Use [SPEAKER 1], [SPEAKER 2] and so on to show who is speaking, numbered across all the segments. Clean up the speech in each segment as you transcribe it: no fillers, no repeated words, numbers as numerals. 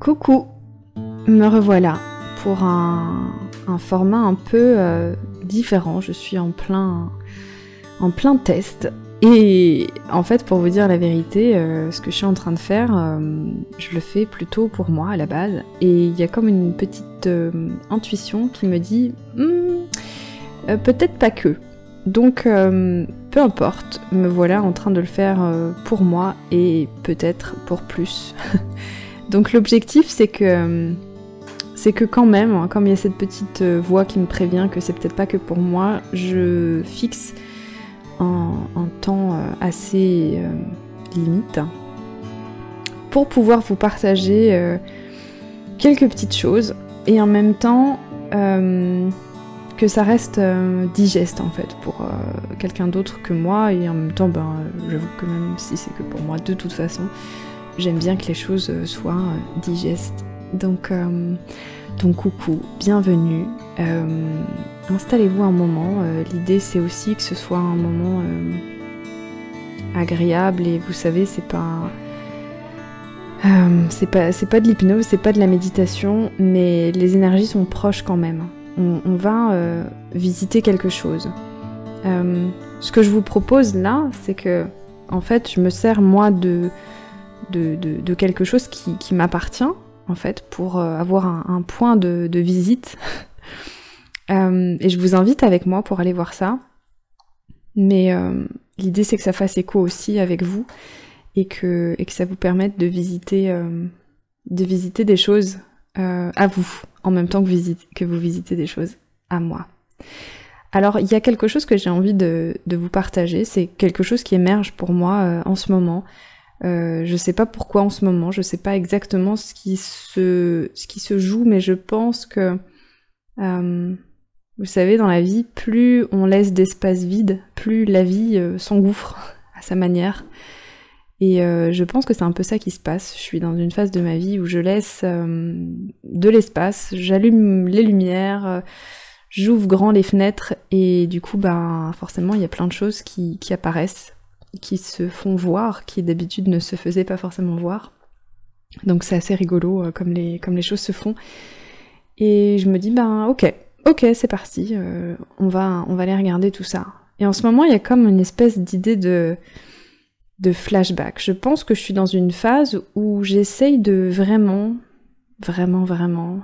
[SPEAKER 1] Coucou, me revoilà pour un format un peu différent. Je suis en plein test. Et en fait, pour vous dire la vérité, ce que je suis en train de faire, je le fais plutôt pour moi à la base. Et il y a comme une petite intuition qui me dit peut-être pas que. Donc peu importe, me voilà en train de le faire pour moi et peut-être pour plus. Donc l'objectif c'est que quand même, comme il y a cette petite voix qui me prévient que c'est peut-être pas que pour moi, je fixe un temps assez limite pour pouvoir vous partager quelques petites choses et en même temps que ça reste digeste en fait pour quelqu'un d'autre que moi, et en même temps j'avoue que même si c'est que pour moi de toute façon, j'aime bien que les choses soient digestes. Donc coucou, bienvenue. Installez-vous un moment. L'idée c'est aussi que ce soit un moment agréable, et vous savez, c'est pas de l'hypnose, c'est pas de la méditation, mais les énergies sont proches quand même. On va visiter quelque chose. Ce que je vous propose là, c'est que en fait, je me sers moi de quelque chose qui m'appartient en fait pour avoir un point de visite. Et je vous invite avec moi pour aller voir ça. Mais l'idée c'est que ça fasse écho aussi avec vous et que ça vous permette de visiter des choses à vous, en même temps que vous visitez des choses à moi. Alors il y a quelque chose que j'ai envie de vous partager, c'est quelque chose qui émerge pour moi en ce moment. Je sais pas pourquoi en ce moment, je sais pas exactement ce qui se joue, mais je pense que vous savez, dans la vie, plus on laisse d'espace vide, plus la vie s'engouffre à sa manière. Et je pense que c'est un peu ça qui se passe. Je suis dans une phase de ma vie où je laisse de l'espace, j'allume les lumières, j'ouvre grand les fenêtres, et du coup, forcément, il y a plein de choses qui apparaissent, qui se font voir, qui d'habitude ne se faisaient pas forcément voir. Donc c'est assez rigolo comme les choses se font. Et je me dis, ok, c'est parti, on va aller regarder tout ça. Et en ce moment, il y a comme une espèce d'idée de flashback. Je pense que je suis dans une phase où j'essaye de vraiment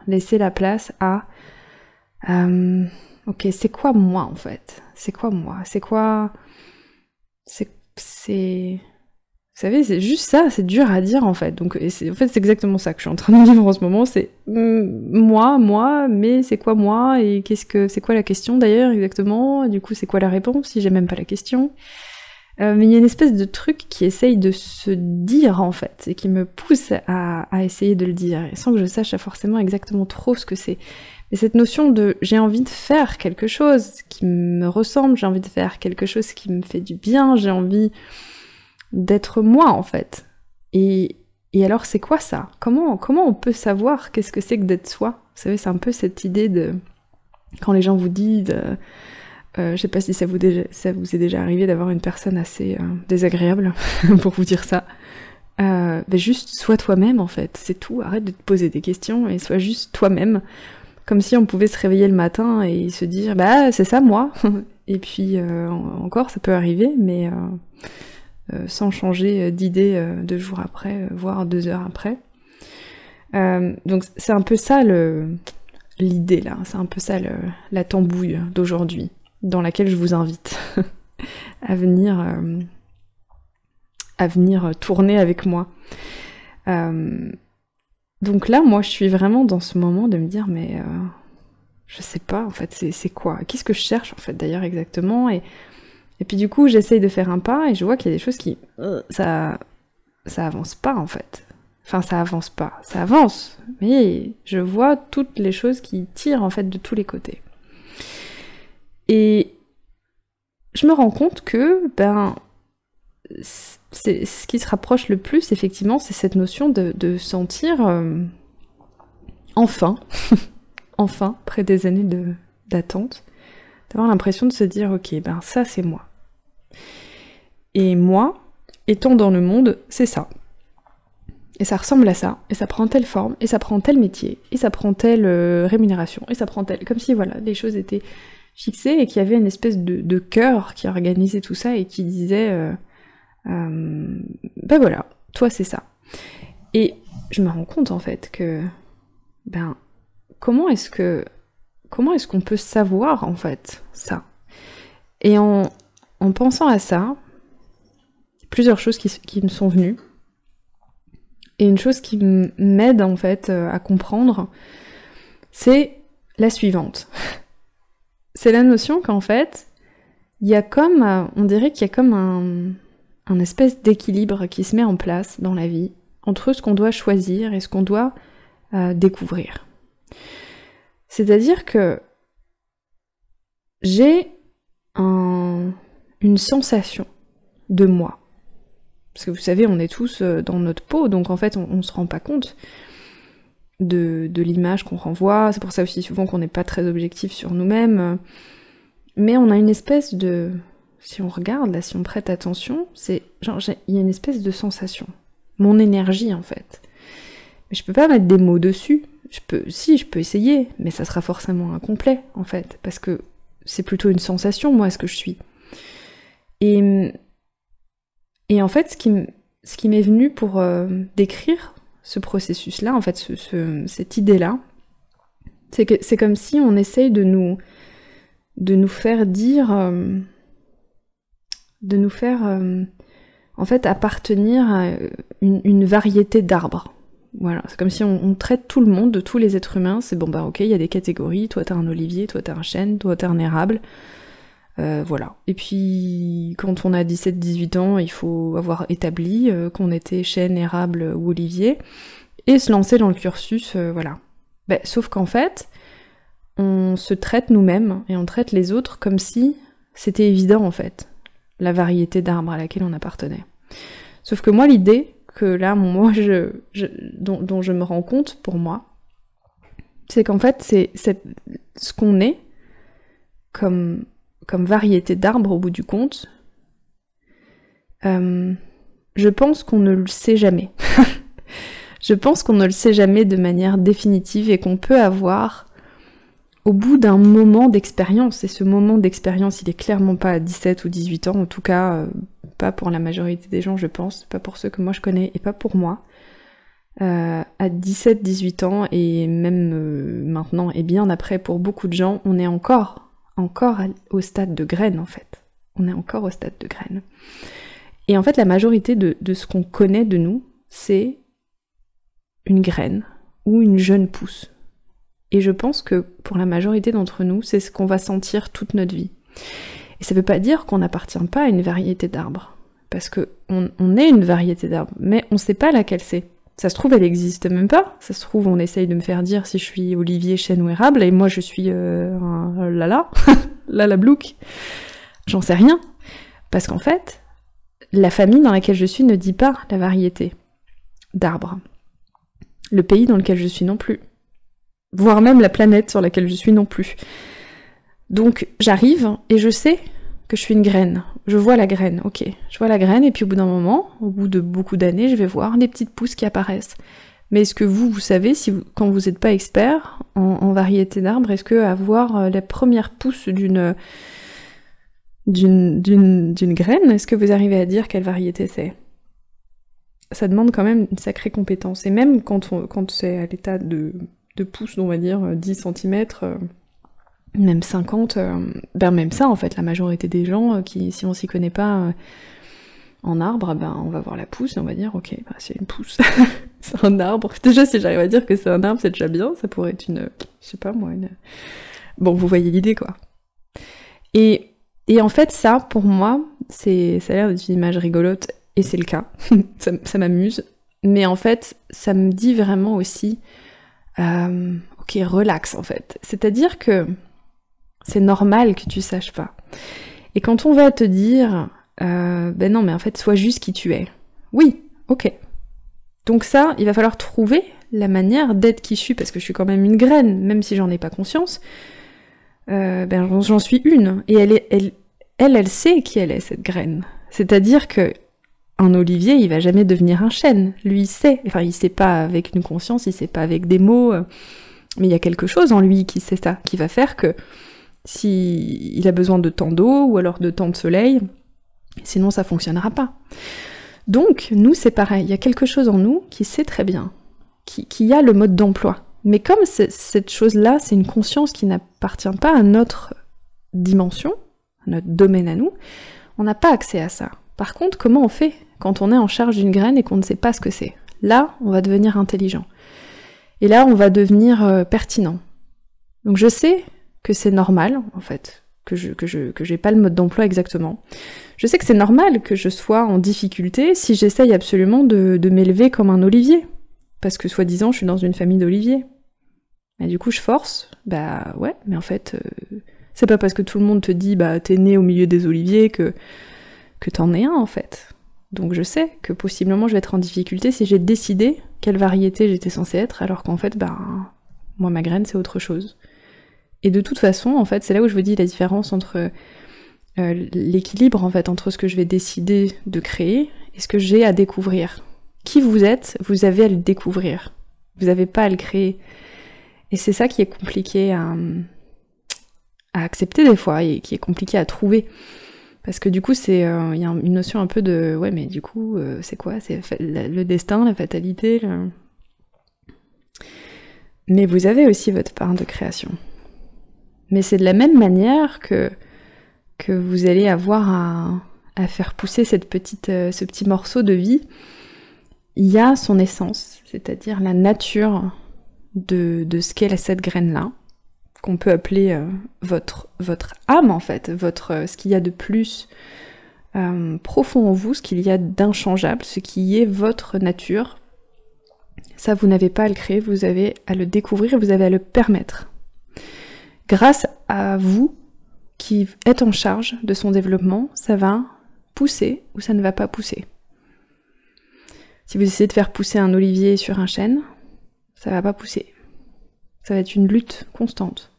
[SPEAKER 1] laisser la place à ok, c'est quoi moi en fait? C'est quoi moi? Vous savez, c'est juste ça, c'est dur à dire en fait. Donc c'est exactement ça que je suis en train de vivre en ce moment, c'est moi, mais c'est quoi moi, et c'est quoi la question d'ailleurs exactement, et du coup c'est quoi la réponse si j'ai même pas la question. Mais il y a une espèce de truc qui essaye de se dire en fait, et qui me pousse à essayer de le dire, et sans que je sache forcément exactement trop ce que c'est. Mais cette notion de j'ai envie de faire quelque chose qui me ressemble, j'ai envie de faire quelque chose qui me fait du bien, j'ai envie d'être moi en fait. Et alors c'est quoi ça? Comment on peut savoir qu'est-ce que c'est que d'être soi? Vous savez, c'est un peu cette idée de quand les gens vous disent je sais pas si ça vous est déjà arrivé d'avoir une personne assez désagréable pour vous dire ça. Juste sois toi-même en fait, c'est tout, arrête de te poser des questions et sois juste toi-même. Comme si on pouvait se réveiller le matin et se dire c'est ça moi. Et puis encore ça peut arriver, mais sans changer d'idée 2 jours après, voire 2 heures après. Donc c'est un peu ça l'idée là, c'est un peu ça la tambouille d'aujourd'hui, dans laquelle je vous invite à venir tourner avec moi. Donc là, moi, je suis vraiment dans ce moment de me dire, mais je sais pas, en fait, c'est quoi? Qu'est-ce que je cherche, en fait, d'ailleurs, exactement? Et puis du coup, j'essaye de faire un pas, et je vois qu'il y a des choses qui... ça avance pas, en fait. Enfin, ça avance pas. Ça avance, mais je vois toutes les choses qui tirent, en fait, de tous les côtés. Et je me rends compte que, c'est ce qui se rapproche le plus, effectivement, c'est cette notion de sentir enfin, après des années d'attente, d'avoir l'impression de se dire, ok, ça c'est moi. Et moi, étant dans le monde, c'est ça. Et ça ressemble à ça, et ça prend telle forme, et ça prend tel métier, et ça prend telle rémunération, et ça prend telle... Comme si, voilà, les choses étaient fixées, et qu'il y avait une espèce de cœur qui organisait tout ça, et qui disait, ben voilà, toi c'est ça. Et je me rends compte, en fait, que, ben, comment est-ce qu'on peut savoir, en fait, ça? Et en pensant à ça, plusieurs choses qui me sont venues. Et une chose qui m'aide en fait à comprendre, c'est la suivante. C'est la notion qu'en fait, il y a comme, on dirait qu'il y a comme un espèce d'équilibre qui se met en place dans la vie entre ce qu'on doit choisir et ce qu'on doit découvrir. C'est-à-dire que j'ai une sensation de moi. Parce que vous savez, on est tous dans notre peau, donc en fait, on se rend pas compte de l'image qu'on renvoie. C'est pour ça aussi souvent qu'on n'est pas très objectif sur nous-mêmes. Mais on a une espèce de... Si on regarde, là, si on prête attention, c'est genre, il y a une espèce de sensation. Mon énergie, en fait. Mais je peux pas mettre des mots dessus. Je peux essayer, mais ça sera forcément incomplet, en fait. Parce que c'est plutôt une sensation, moi, ce que je suis. Et en fait, ce qui m'est venu pour décrire ce processus-là, en fait, cette idée-là, c'est comme si on essaye de nous faire dire, en fait, appartenir à une variété d'arbres. Voilà, c'est comme si on traite tout le monde, tous les êtres humains, c'est bon, bah ok, il y a des catégories, toi t'as un olivier, toi t'as un chêne, toi t'as un érable, voilà. Et puis, quand on a 17-18 ans, il faut avoir établi qu'on était chêne, érable ou olivier, et se lancer dans le cursus, voilà. Ben, sauf qu'en fait, on se traite nous-mêmes, et on traite les autres comme si c'était évident, en fait, la variété d'arbres à laquelle on appartenait. Sauf que moi, l'idée que là, moi, dont je me rends compte, pour moi, c'est qu'en fait, c'est ce qu'on est, comme variété d'arbres au bout du compte, je pense qu'on ne le sait jamais. Je pense qu'on ne le sait jamais de manière définitive et qu'on peut avoir au bout d'un moment d'expérience, et ce moment d'expérience il est clairement pas à 17 ou 18 ans, en tout cas pas pour la majorité des gens je pense, pas pour ceux que moi je connais et pas pour moi, à 17-18 ans et même maintenant et bien après pour beaucoup de gens, on est encore au stade de graine en fait. On est encore au stade de graine. Et en fait, la majorité de ce qu'on connaît de nous, c'est une graine ou une jeune pousse. Et je pense que pour la majorité d'entre nous, c'est ce qu'on va sentir toute notre vie. Et ça veut pas dire qu'on n'appartient pas à une variété d'arbres. Parce que on est une variété d'arbres, mais on sait pas laquelle c'est. Ça se trouve, elle existe même pas. Ça se trouve, on essaye de me faire dire si je suis olivier, chêne ou érable, et moi je suis un lala blouk. J'en sais rien. Parce qu'en fait, la famille dans laquelle je suis ne dit pas la variété d'arbres. Le pays dans lequel je suis non plus. Voire même la planète sur laquelle je suis non plus. Donc j'arrive et je sais que je suis une graine. Je vois la graine, ok. Je vois la graine et puis au bout d'un moment, au bout de beaucoup d'années, je vais voir des petites pousses qui apparaissent. Mais est-ce que vous savez, quand vous n'êtes pas expert en variété d'arbres, est-ce que avoir la première pousse d'une graine, est-ce que vous arrivez à dire quelle variété c'est? Ça demande quand même une sacrée compétence. Et même quand c'est à l'état de pousse, on va dire 10 cm, même 50, ben même ça en fait, la majorité des gens qui, si on s'y connaît pas en arbre, ben on va voir la pousse et on va dire ok, bah, c'est une pousse, c'est un arbre. Déjà si j'arrive à dire que c'est un arbre, c'est déjà bien, ça pourrait être une, je sais pas moi, bon vous voyez l'idée quoi. Et en fait ça, pour moi, ça a l'air d'être une image rigolote, et c'est le cas, ça m'amuse, mais en fait ça me dit vraiment aussi ok, relax en fait. C'est-à-dire que c'est normal que tu saches pas. Et quand on va te dire ben non mais en fait sois juste qui tu es. Oui, ok. Donc ça, il va falloir trouver la manière d'être qui je suis, parce que je suis quand même une graine, même si j'en ai pas conscience. Ben j'en suis une. Et elle sait qui elle est, cette graine. C'est-à-dire que un olivier, il va jamais devenir un chêne. Lui, il sait. Enfin, il sait pas avec une conscience, il sait pas avec des mots, mais il y a quelque chose en lui qui sait ça, qui va faire que si il a besoin de tant d'eau ou alors de tant de soleil, sinon ça fonctionnera pas. Donc, nous, c'est pareil. Il y a quelque chose en nous qui sait très bien, qui a le mode d'emploi. Mais comme cette chose-là, c'est une conscience qui n'appartient pas à notre dimension, à notre domaine à nous, on n'a pas accès à ça. Par contre, comment on fait quand on est en charge d'une graine et qu'on ne sait pas ce que c'est? Là, on va devenir intelligent. Et là, on va devenir pertinent. Donc je sais que c'est normal, en fait, que j'ai pas le mode d'emploi exactement. Je sais que c'est normal que je sois en difficulté si j'essaye absolument de m'élever comme un olivier. Parce que soi-disant, je suis dans une famille d'oliviers. Et du coup, je force. Bah ouais, mais en fait, c'est pas parce que tout le monde te dit bah t'es né au milieu des oliviers que t'en es un, en fait. Donc je sais que possiblement je vais être en difficulté si j'ai décidé quelle variété j'étais censée être, alors qu'en fait, bah, moi, ma graine, c'est autre chose. Et de toute façon, en fait, c'est là où je vous dis la différence entre l'équilibre, en fait, entre ce que je vais décider de créer et ce que j'ai à découvrir. Qui vous êtes, vous avez à le découvrir. Vous n'avez pas à le créer. Et c'est ça qui est compliqué à accepter des fois, et qui est compliqué à trouver. Parce que du coup, il y a une notion un peu de... Ouais, mais du coup, c'est quoi? C'est le destin, la fatalité Mais vous avez aussi votre part de création. Mais c'est de la même manière que vous allez avoir à faire pousser ce petit morceau de vie. Il y a son essence, c'est-à-dire la nature de ce qu'est cette graine-là, qu'on peut appeler votre âme, en fait, ce qu'il y a de plus profond en vous, ce qu'il y a d'inchangeable, ce qui est votre nature. Ça, vous n'avez pas à le créer, vous avez à le découvrir et vous avez à le permettre. Grâce à vous, qui êtes en charge de son développement, ça va pousser ou ça ne va pas pousser. Si vous essayez de faire pousser un olivier sur un chêne, ça va pas pousser. Ça va être une lutte constante.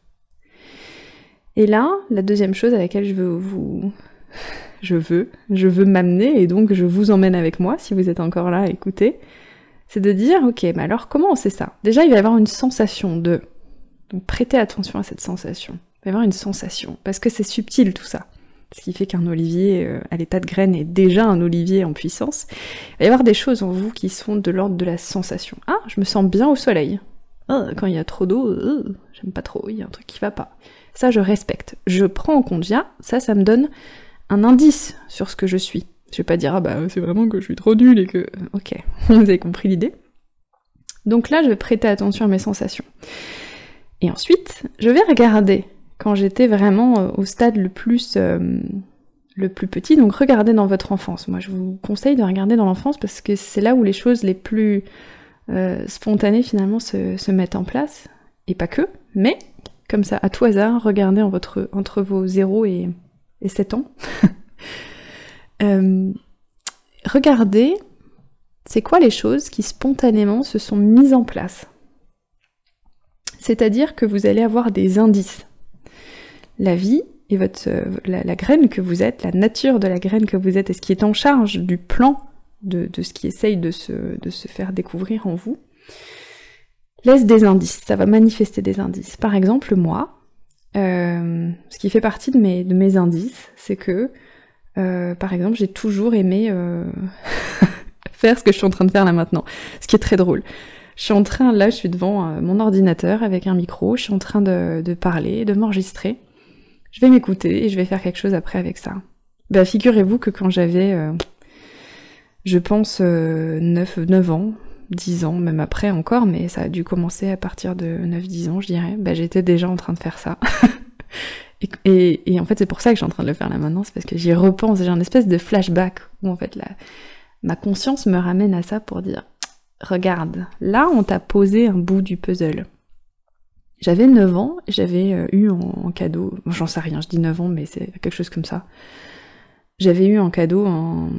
[SPEAKER 1] Et là, la deuxième chose à laquelle je veux m'amener, et donc je vous emmène avec moi, si vous êtes encore là à écouter, c'est de dire, ok, mais alors comment on sait ça? Déjà, il va y avoir une sensation de... Donc prêtez attention à cette sensation. Il va y avoir une sensation, parce que c'est subtil tout ça. Ce qui fait qu'un olivier à l'état de graine est déjà un olivier en puissance. Il va y avoir des choses en vous qui sont de l'ordre de la sensation. Ah, je me sens bien au soleil. Ah, quand il y a trop d'eau, j'aime pas trop, il y a un truc qui va pas. Ça, je respecte. Je prends en compte, ça me donne un indice sur ce que je suis. Je vais pas dire, ah bah c'est vraiment que je suis trop nulle et que... Ok, vous avez compris l'idée. Donc là, je vais prêter attention à mes sensations. Et ensuite, je vais regarder, quand j'étais vraiment au stade le plus petit, donc regardez dans votre enfance. Moi, je vous conseille de regarder dans l'enfance parce que c'est là où les choses les plus spontanées, finalement, se mettent en place. Et pas que, mais, comme ça, à tout hasard, regardez entre vos 0 et 7 ans. Regardez, c'est quoi les choses qui spontanément se sont mises en place. C'est-à-dire que vous allez avoir des indices. La vie et la graine que vous êtes, la nature de la graine que vous êtes, et ce qui est en charge du plan de ce qui essaye de se faire découvrir en vous, laisse des indices, ça va manifester des indices. Par exemple, moi, ce qui fait partie de mes indices, c'est que, par exemple, j'ai toujours aimé faire ce que je suis en train de faire là maintenant, ce qui est très drôle. Je suis devant mon ordinateur avec un micro, je suis en train de parler, de m'enregistrer. Je vais m'écouter et je vais faire quelque chose après avec ça. Bah, figurez-vous que quand j'avais, je pense, 9 ans, 10 ans, même après encore, mais ça a dû commencer à partir de 9-10 ans, je dirais, bah, j'étais déjà en train de faire ça. et en fait, c'est pour ça que je suis en train de le faire là maintenant, c'est parce que j'y repense, j'ai un espèce de flashback où en fait ma conscience me ramène à ça pour dire... Regarde, là on t'a posé un bout du puzzle. J'avais 9 ans, j'avais eu en cadeau, j'en sais rien, je dis 9 ans mais c'est quelque chose comme ça. J'avais eu en cadeau un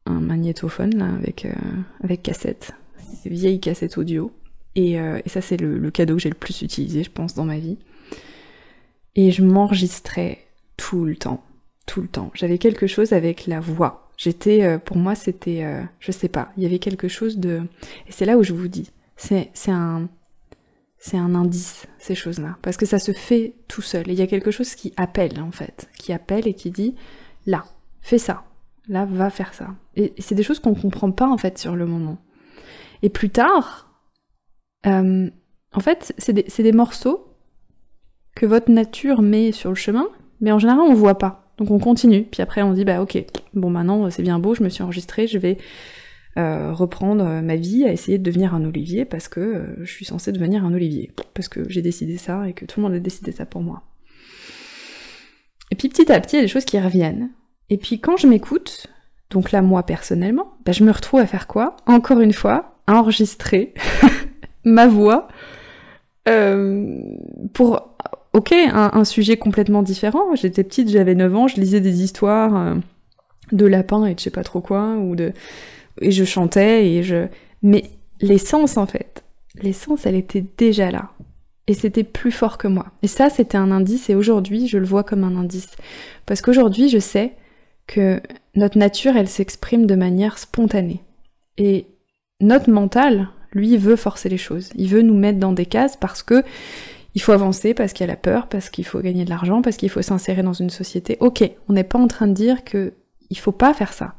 [SPEAKER 1] magnétophone là, avec cassette, vieille cassette audio. Et ça c'est le cadeau que j'ai le plus utilisé je pense dans ma vie. Et je m'enregistrais tout le temps. J'avais quelque chose avec la voix. J'étais, pour moi, c'était, je sais pas, il y avait quelque chose de... Et c'est là où je vous dis, c'est un indice, ces choses-là, parce que ça se fait tout seul. Et il y a quelque chose qui appelle, en fait, qui appelle et qui dit, là, fais ça, là, va faire ça. Et c'est des choses qu'on comprend pas, en fait, sur le moment. Et plus tard, en fait, c'est des morceaux que votre nature met sur le chemin, mais en général, on voit pas. Donc on continue, puis après on dit, bah ok, bon maintenant c'est bien beau, je me suis enregistrée, je vais reprendre ma vie à essayer de devenir un olivier parce que je suis censée devenir un olivier, parce que j'ai décidé ça et que tout le monde a décidé ça pour moi. Et puis petit à petit, il y a des choses qui reviennent. Et puis quand je m'écoute, donc là moi personnellement, bah, je me retrouve à faire quoi? Encore une fois, à enregistrer ma voix pour... Ok, un sujet complètement différent. J'étais petite, j'avais 9 ans, je lisais des histoires de lapins et de je sais pas trop quoi, et je chantais, mais l'essence, en fait, l'essence, elle était déjà là. Et c'était plus fort que moi. Et ça, c'était un indice, et aujourd'hui, je le vois comme un indice. Parce qu'aujourd'hui, je sais que notre nature, elle s'exprime de manière spontanée. Et notre mental, lui, veut forcer les choses. Il veut nous mettre dans des cases parce que il faut avancer, parce qu'il y a la peur, parce qu'il faut gagner de l'argent, parce qu'il faut s'insérer dans une société. Ok, on n'est pas en train de dire que il faut pas faire ça,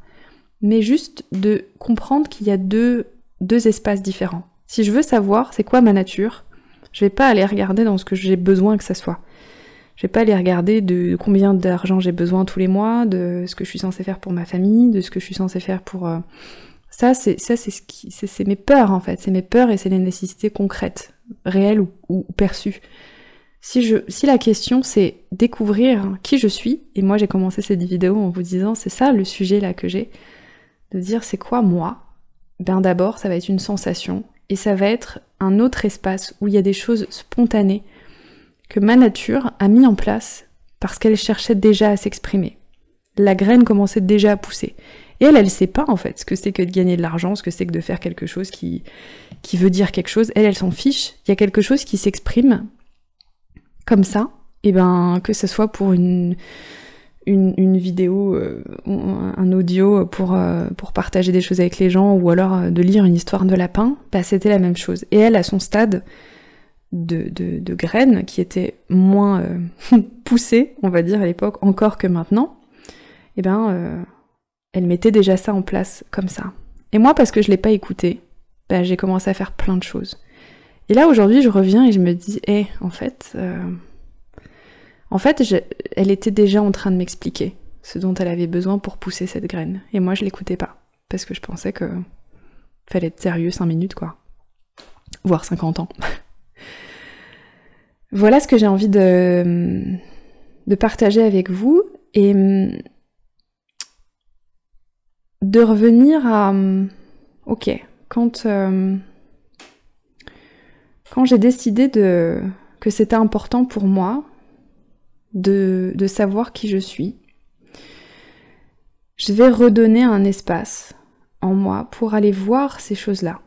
[SPEAKER 1] mais juste de comprendre qu'il y a deux espaces différents. Si je veux savoir c'est quoi ma nature, je vais pas aller regarder dans ce que j'ai besoin que ça soit. Je vais pas aller regarder de combien d'argent j'ai besoin tous les mois, de ce que je suis censée faire pour ma famille, de ce que je suis censée faire pour... Ça, c'est mes peurs, en fait. C'est mes peurs et c'est les nécessités concrètes, réelles ou perçues. Si la question, c'est découvrir qui je suis, et moi, j'ai commencé cette vidéo en vous disant, c'est ça le sujet là que j'ai, de dire c'est quoi moi? Ben d'abord, ça va être une sensation, et ça va être un autre espace où il y a des choses spontanées que ma nature a mis en place parce qu'elle cherchait déjà à s'exprimer. La graine commençait déjà à pousser. Et elle sait pas en fait ce que c'est que de gagner de l'argent, ce que c'est que de faire quelque chose qui veut dire quelque chose. Elle s'en fiche. Il y a quelque chose qui s'exprime comme ça. Et ben que ce soit pour une vidéo, un audio pour partager des choses avec les gens, ou alors de lire une histoire de lapin, bah c'était la même chose. Et elle, à son stade de graine, qui était moins poussée, on va dire à l'époque, encore que maintenant, et ben elle mettait déjà ça en place comme ça. Et moi, parce que je l'ai pas écouté, bah, j'ai commencé à faire plein de choses. Et là, aujourd'hui, je reviens et je me dis, en fait, elle était déjà en train de m'expliquer ce dont elle avait besoin pour pousser cette graine. Et moi, je l'écoutais pas. Parce que je pensais que fallait être sérieux 5 minutes, quoi. Voire 50 ans. Voilà ce que j'ai envie de partager avec vous. Et de revenir à... Ok, quand j'ai décidé que c'était important pour moi de savoir qui je suis, je vais redonner un espace en moi pour aller voir ces choses-là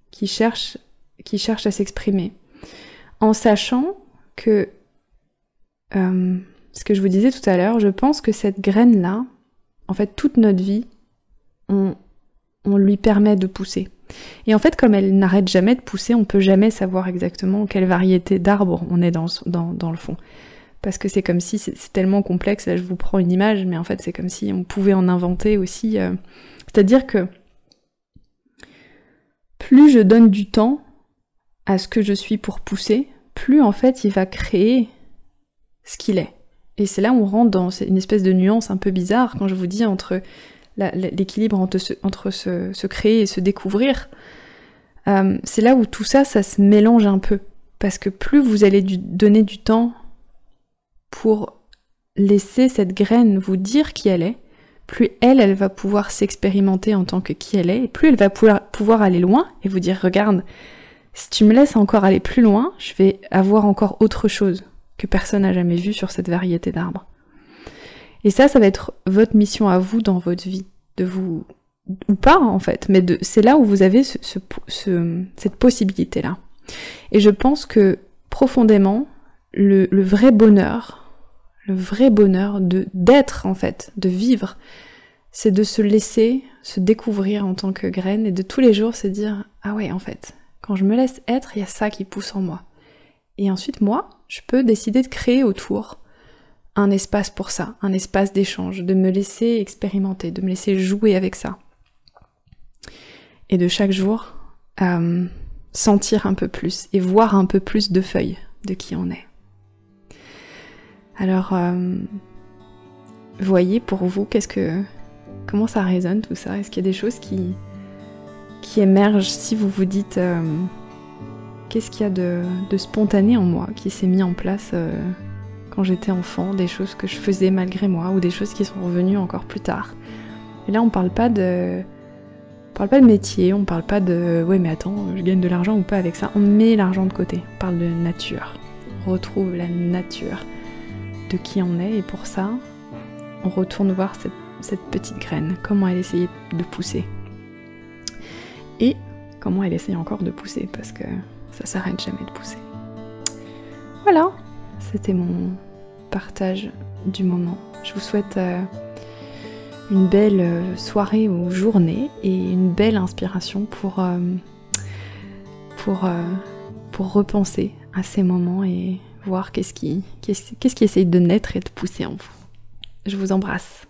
[SPEAKER 1] qui cherchent à s'exprimer, en sachant que ce que je vous disais tout à l'heure, je pense que cette graine-là, en fait, toute notre vie, on lui permet de pousser. Et en fait, comme elle n'arrête jamais de pousser, on peut jamais savoir exactement quelle variété d'arbres on est dans le fond. Parce que c'est comme si, c'est tellement complexe, là je vous prends une image, mais en fait c'est comme si on pouvait en inventer aussi. C'est-à-dire que plus je donne du temps à ce que je suis pour pousser, plus en fait il va créer ce qu'il est. Et c'est là où on rentre dans une espèce de nuance un peu bizarre, quand je vous dis entre l'équilibre entre se créer et se découvrir. C'est là où tout ça se mélange un peu. Parce que plus vous allez donner du temps pour laisser cette graine vous dire qui elle est, plus elle va pouvoir s'expérimenter en tant que qui elle est, et plus elle va pouvoir aller loin et vous dire, regarde, si tu me laisses encore aller plus loin, je vais avoir encore autre chose que personne n'a jamais vu sur cette variété d'arbres. Et ça va être votre mission à vous dans votre vie, de vous... ou pas en fait, mais c'est là où vous avez cette possibilité-là. Et je pense que profondément, le vrai bonheur d'être en fait, de vivre, c'est de se laisser se découvrir en tant que graine et de tous les jours se dire « Ah ouais, en fait, quand je me laisse être, il y a ça qui pousse en moi. » Et ensuite, moi, je peux décider de créer autour un espace pour ça, un espace d'échange, de me laisser expérimenter, de me laisser jouer avec ça. Et de chaque jour, sentir un peu plus et voir un peu plus de feuilles de qui on est. Alors, voyez pour vous, comment ça résonne tout ça? Est-ce qu'il y a des choses qui émergent si vous vous dites qu'est-ce qu'il y a de spontané en moi qui s'est mis en place quand j'étais enfant, des choses que je faisais malgré moi ou des choses qui sont revenues encore plus tard. Et là on parle pas de métier, on parle pas de ouais mais attends, je gagne de l'argent ou pas avec ça, on met l'argent de côté, on parle de nature, on retrouve la nature de qui on est et pour ça on retourne voir cette petite graine, comment elle essayait de pousser et comment elle essaye encore de pousser parce que ça s'arrête jamais de pousser. Voilà, c'était mon partage du moment. Je vous souhaite une belle soirée ou journée et une belle inspiration pour repenser à ces moments et voir qu'est-ce qui essaye de naître et de pousser en vous. Je vous embrasse.